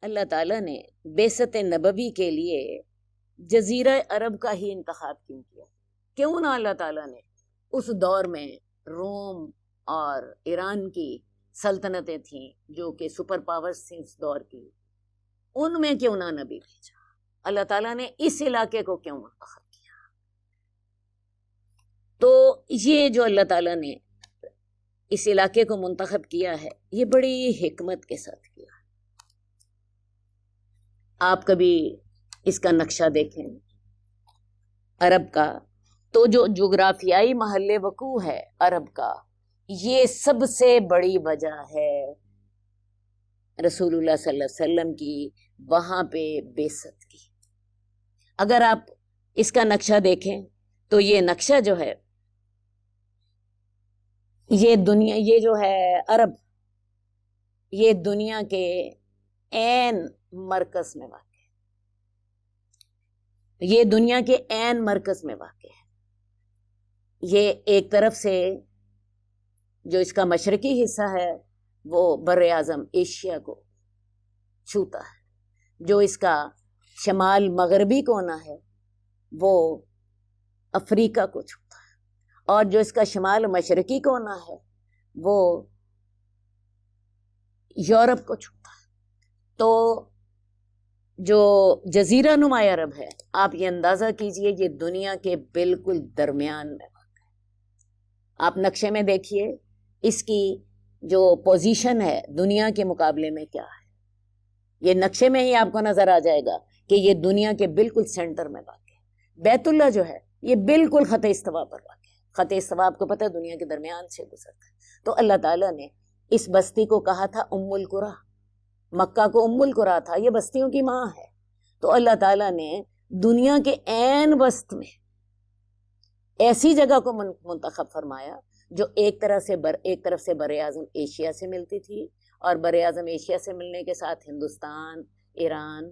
اللہ تعالیٰ نے بعثت نبوی کے لیے جزیرہ عرب کا ہی انتخاب کیوں کیا؟ کیوں نہ اللہ تعالیٰ نے اس دور میں روم اور ایران کی سلطنتیں تھیں جو کہ سپر پاورز تھیں اس دور کی، ان میں کیوں نہ نبی بھیجا؟ اللہ تعالیٰ نے اس علاقے کو کیوں منتخب کیا؟ تو یہ جو اللہ تعالیٰ نے اس علاقے کو منتخب کیا ہے، یہ بڑی حکمت کے ساتھ کیا ہے۔ آپ کبھی اس کا نقشہ دیکھیں عرب کا، تو جو جغرافیائی محل وقوع ہے عرب کا، یہ سب سے بڑی وجہ ہے رسول اللہ صلی اللہ علیہ وسلم کی وہاں پہ بعثت کی۔ اگر آپ اس کا نقشہ دیکھیں تو یہ نقشہ جو ہے، یہ دنیا، یہ جو ہے عرب، یہ دنیا کے عین مرکز میں واقع ہے، یہ دنیا کے عین مرکز میں واقع ہے۔ یہ ایک طرف سے جو اس کا مشرقی حصہ ہے وہ بر اعظم ایشیا کو چھوتا ہے، جو اس کا شمال مغربی کونا ہے وہ افریقہ کو چھوتا ہے، اور جو اس کا شمال مشرقی کونا ہے وہ یورپ کو چھوتا ہے۔ تو جو جزیرہ نما عرب ہے، آپ یہ اندازہ کیجئے یہ دنیا کے بالکل درمیان میں واقع ہے۔ آپ نقشے میں دیکھیے اس کی جو پوزیشن ہے دنیا کے مقابلے میں کیا ہے، یہ نقشے میں ہی آپ کو نظر آ جائے گا کہ یہ دنیا کے بالکل سینٹر میں واقع ہے۔ بیت اللہ جو ہے یہ بالکل خط استوا پر واقع ہے۔ خط استوا آپ کو پتہ ہے دنیا کے درمیان سے گزرتا ہے۔ تو اللہ تعالیٰ نے اس بستی کو کہا تھا ام القریٰ، مکہ کو ام القریٰ تھا، یہ بستیوں کی ماں ہے۔ تو اللہ تعالیٰ نے دنیا کے عین وسط میں ایسی جگہ کو منتخب فرمایا جو ایک طرف سے بر اعظم ایشیا سے ملتی تھی، اور بر اعظم ایشیا سے ملنے کے ساتھ ہندوستان، ایران،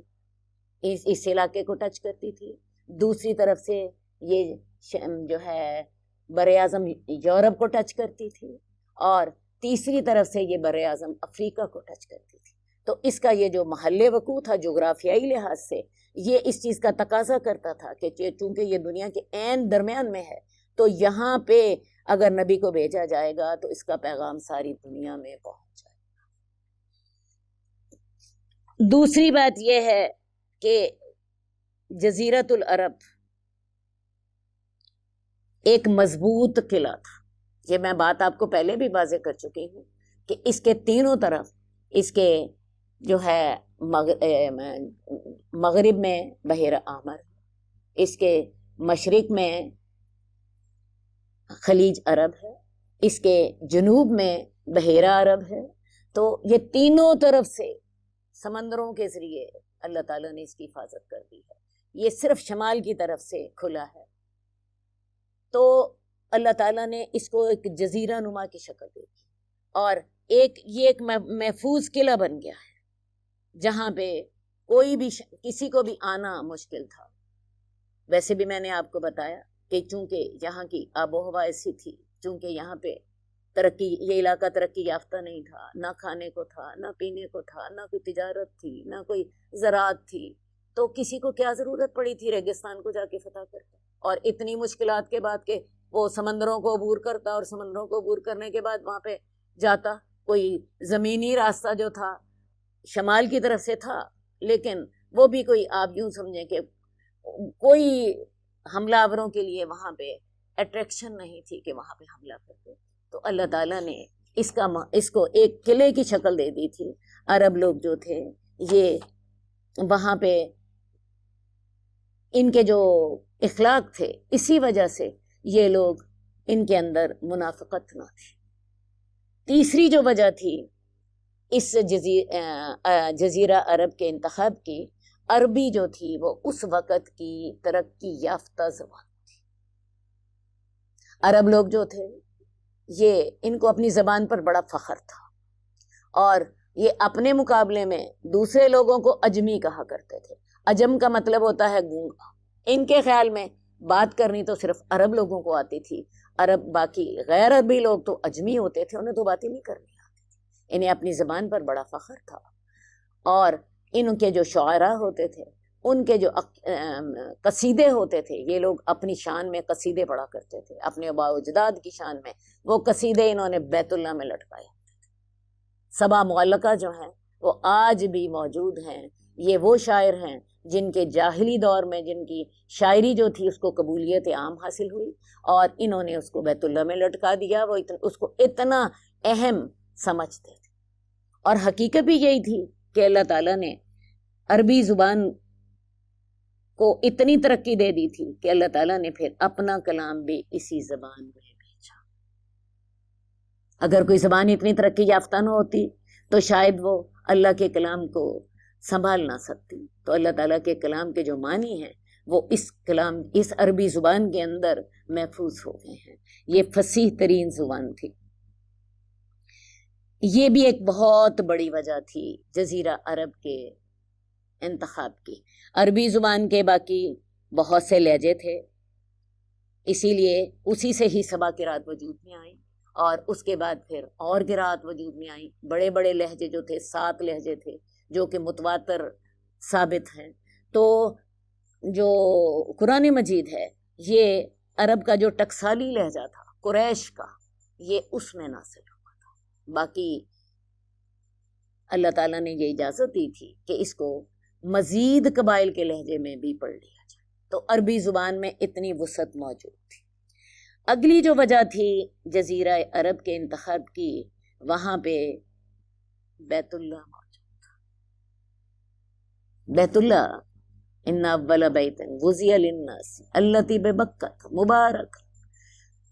اس علاقے کو ٹچ کرتی تھی۔ دوسری طرف سے یہ جو ہے بر اعظم یورپ کو ٹچ کرتی تھی، اور تیسری طرف سے یہ بر اعظم افریقہ کو ٹچ کرتی تھی۔ تو اس کا یہ جو محل وقوع تھا جغرافیائی لحاظ سے، یہ اس چیز کا تقاضا کرتا تھا کہ چونکہ یہ دنیا کے عین درمیان میں ہے تو یہاں پہ اگر نبی کو بھیجا جائے گا تو اس کا پیغام ساری دنیا میں پہنچ جائے گا۔ دوسری بات یہ ہے کہ جزیرۃ العرب ایک مضبوط قلعہ تھا۔ یہ میں بات آپ کو پہلے بھی واضح کر چکی ہوں کہ اس کے تینوں طرف، اس کے جو ہے مغرب میں بحیرہ احمر، اس کے مشرق میں خلیج عرب ہے، اس کے جنوب میں بحیرہ عرب ہے۔ تو یہ تینوں طرف سے سمندروں کے ذریعے اللہ تعالیٰ نے اس کی حفاظت کر دی ہے۔ یہ صرف شمال کی طرف سے کھلا ہے۔ تو اللہ تعالیٰ نے اس کو ایک جزیرہ نما کی شکل دے دی، اور یہ ایک محفوظ قلعہ بن گیا ہے جہاں پہ کوئی بھی کسی کو بھی آنا مشکل تھا۔ ویسے بھی میں نے آپ کو بتایا کہ چونکہ یہاں کی آب و ہوا ایسی تھی، چونکہ یہاں پہ یہ علاقہ ترقی یافتہ نہیں تھا، نہ کھانے کو تھا، نہ پینے کو تھا، نہ کوئی تجارت تھی، نہ کوئی زراعت تھی، تو کسی کو کیا ضرورت پڑی تھی ریگستان کو جا کے فتح کرتا، اور اتنی مشکلات کے بعد کہ وہ سمندروں کو عبور کرتا، اور سمندروں کو عبور کرنے کے بعد وہاں پہ جاتا۔ کوئی زمینی راستہ جو تھا شمال کی طرف سے تھا، لیکن وہ بھی کوئی آپ یوں سمجھیں کہ کوئی حملہ آوروں کے لیے وہاں پہ اٹریکشن نہیں تھی کہ وہاں پہ حملہ کرتے۔ تو اللہ تعالیٰ نے اس کو ایک قلعے کی شکل دے دی تھی۔ عرب لوگ جو تھے یہ وہاں پہ ان کے جو اخلاق تھے، اسی وجہ سے یہ لوگ ان کے اندر منافقت نہ تھی۔ تیسری جو وجہ تھی اس جزیرہ عرب کے انتخاب کی، عربی جو تھی وہ اس وقت کی ترقی یافتہ زبان تھی۔ عرب لوگ جو تھے یہ ان کو اپنی زبان پر بڑا فخر تھا، اور یہ اپنے مقابلے میں دوسرے لوگوں کو اجمی کہا کرتے تھے۔ اجم کا مطلب ہوتا ہے گونگا۔ ان کے خیال میں بات کرنی تو صرف عرب لوگوں کو آتی تھی، عرب باقی غیر عربی لوگ تو اجمی ہوتے تھے، انہیں تو بات ہی نہیں کرنی آتی تھی۔ انہیں اپنی زبان پر بڑا فخر تھا، اور ان کے جو شعراء ہوتے تھے، ان کے جو قصیدے ہوتے تھے، یہ لوگ اپنی شان میں قصیدے پڑھا کرتے تھے، اپنے آباء و اجداد کی شان میں وہ قصیدے انہوں نے بیت اللہ میں لٹکائے۔ سبع معلقہ جو ہیں وہ آج بھی موجود ہیں۔ یہ وہ شاعر ہیں جن کے جاہلی دور میں جن کی شاعری جو تھی اس کو قبولیت عام حاصل ہوئی، اور انہوں نے اس کو بیت اللہ میں لٹکا دیا۔ وہ اس کو اتنا اہم سمجھتے تھے، اور حقیقت بھی یہی تھی کہ اللہ تعالیٰ نے عربی زبان کو اتنی ترقی دے دی تھی کہ اللہ تعالیٰ نے پھر اپنا کلام بھی اسی زبان میں بھیجا۔ اگر کوئی زبان اتنی ترقی یافتہ نہ ہوتی تو شاید وہ اللہ کے کلام کو سنبھال نہ سکتی۔ تو اللہ تعالیٰ کے کلام کے جو معنی ہیں وہ اس عربی زبان کے اندر محفوظ ہو گئے ہیں۔ یہ فصیح ترین زبان تھی۔ یہ بھی ایک بہت بڑی وجہ تھی جزیرہ عرب کے انتخاب کی۔ عربی زبان کے باقی بہت سے لہجے تھے، اسی لیے اسی سے ہی سبع قرات وجود میں آئیں، اور اس کے بعد پھر اور قرات وجود میں آئیں۔ بڑے بڑے لہجے جو تھے، 7 لہجے تھے جو کہ متواتر ثابت ہیں۔ تو جو قرآن مجید ہے یہ عرب کا جو ٹکسالی لہجہ تھا قریش کا، یہ اس میں نازل ہوا تھا۔ باقی اللہ تعالیٰ نے یہ اجازت دی تھی کہ اس کو مزید قبائل کے لہجے میں بھی پڑھ لیا جائے، تو عربی زبان میں اتنی وسعت موجود تھی۔ اگلی جو وجہ تھی جزیرہ عرب کے انتخاب کی، وہاں پہ بیت اللہ موجود تھا۔ بیت اللہ ان اول بیت وضع للناس الذی ببکۃ مبارک،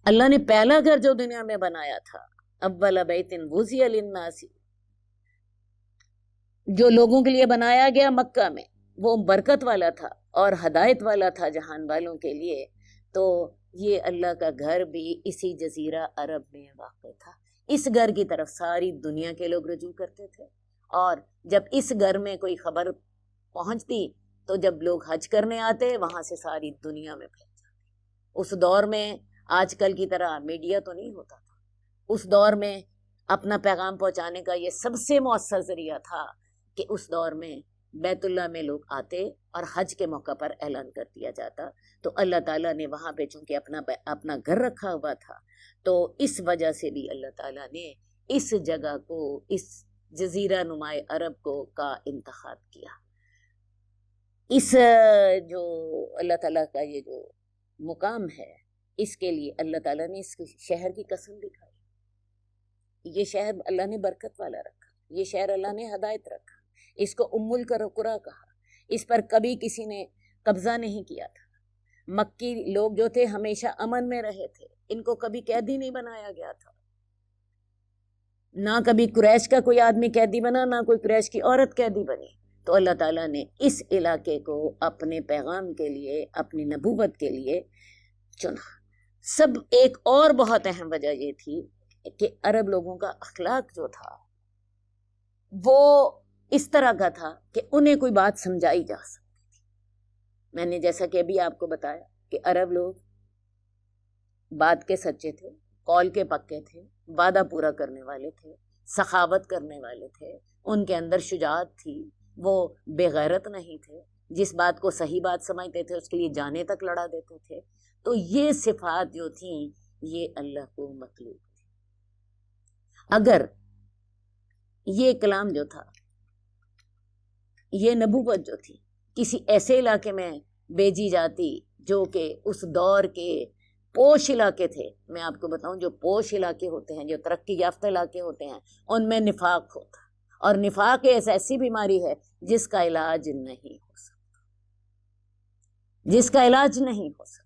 اللہ نے پہلا گھر جو دنیا میں بنایا تھا، اول بیت وضع للناس، جو لوگوں کے لیے بنایا گیا مکہ میں، وہ برکت والا تھا اور ہدایت والا تھا جہان والوں کے لیے۔ تو یہ اللہ کا گھر بھی اسی جزیرہ عرب میں واقع تھا۔ اس گھر کی طرف ساری دنیا کے لوگ رجوع کرتے تھے، اور جب اس گھر میں کوئی خبر پہنچتی تو جب لوگ حج کرنے آتے وہاں سے ساری دنیا میں پھیل جاتی۔ اس دور میں آج کل کی طرح میڈیا تو نہیں ہوتا تھا، اس دور میں اپنا پیغام پہنچانے کا یہ سب سے مؤثر ذریعہ تھا کہ اس دور میں بیت اللہ میں لوگ آتے اور حج کے موقع پر اعلان کر دیا جاتا۔ تو اللہ تعالیٰ نے وہاں پہ چونکہ اپنا گھر رکھا ہوا تھا، تو اس وجہ سے بھی اللہ تعالیٰ نے اس جگہ کو، اس جزیرہ نما عرب کو کا انتخاب کیا۔ اس جو اللہ تعالیٰ کا یہ جو مقام ہے، اس کے لیے اللہ تعالیٰ نے اس شہر کی قسم دکھائی۔ یہ شہر اللہ نے برکت والا رکھا، یہ شہر اللہ نے ہدایت رکھا، اس کو ام القرى کہا۔ اس پر کبھی کسی نے قبضہ نہیں کیا تھا۔ مکی لوگ جو تھے ہمیشہ امن میں رہے تھے، ان کو کبھی قیدی نہیں بنایا گیا تھا، نہ کبھی قریش کا کوئی آدمی قیدی بنا، نہ کوئی قریش کی عورت قیدی بنی۔ تو اللہ تعالیٰ نے اس علاقے کو اپنے پیغام کے لیے، اپنی نبوت کے لیے چنا۔ سب ایک اور بہت اہم وجہ یہ تھی کہ عرب لوگوں کا اخلاق جو تھا وہ اس طرح کا تھا کہ انہیں کوئی بات سمجھائی جا سکتی تھی۔ میں نے جیسا کہ ابھی آپ کو بتایا کہ عرب لوگ بات کے سچے تھے، قول کے پکے تھے، وعدہ پورا کرنے والے تھے، سخاوت کرنے والے تھے، ان کے اندر شجاعت تھی، وہ بے غیرت نہیں تھے، جس بات کو صحیح بات سمجھتے تھے اس کے لیے جانے تک لڑا دیتے تھے۔ تو یہ صفات جو تھیں یہ اللہ کو مطلوب تھی۔ اگر یہ کلام جو تھا، یہ نبوت جو تھی، کسی ایسے علاقے میں بھیجی جاتی جو کہ اس دور کے پوش علاقے تھے، میں آپ کو بتاؤں جو پوش علاقے ہوتے ہیں، جو ترقی یافتہ علاقے ہوتے ہیں، ان میں نفاق ہوتا، اور نفاق ایسی بیماری ہے جس کا علاج نہیں ہو سکتا، جس کا علاج نہیں ہو سکتا۔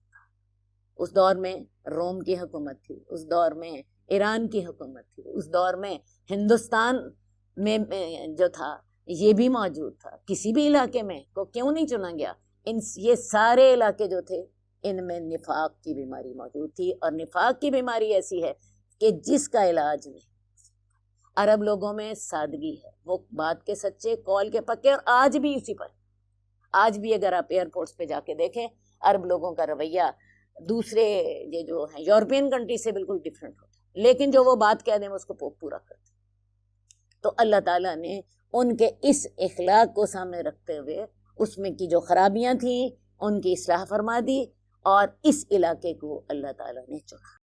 اس دور میں روم کی حکومت تھی، اس دور میں ایران کی حکومت تھی، اس دور میں ہندوستان میں جو تھا یہ بھی موجود تھا۔ کسی بھی علاقے میں کو کیوں نہیں چنا گیا؟ یہ سارے علاقے جو تھے ان میں نفاق کی بیماری موجود تھی، اور نفاق کی بیماری ایسی ہے کہ جس کا علاج نہیں۔ عرب لوگوں میں سادگی ہے، وہ بات کے سچے، قول کے پکے، اور آج بھی اسی پر۔ آج بھی اگر آپ ایئرپورٹس پہ جا کے دیکھیں، عرب لوگوں کا رویہ دوسرے یہ جو ہیں یورپین کنٹری سے بالکل ڈیفرنٹ ہوتا ہے، لیکن جو وہ بات کہہ دیں اس کو پورا کرتے۔ تو اللہ تعالیٰ نے ان کے اس اخلاق کو سامنے رکھتے ہوئے اس میں کی جو خرابیاں تھیں ان کی اصلاح فرما دی، اور اس علاقے کو اللہ تعالیٰ نے چنا۔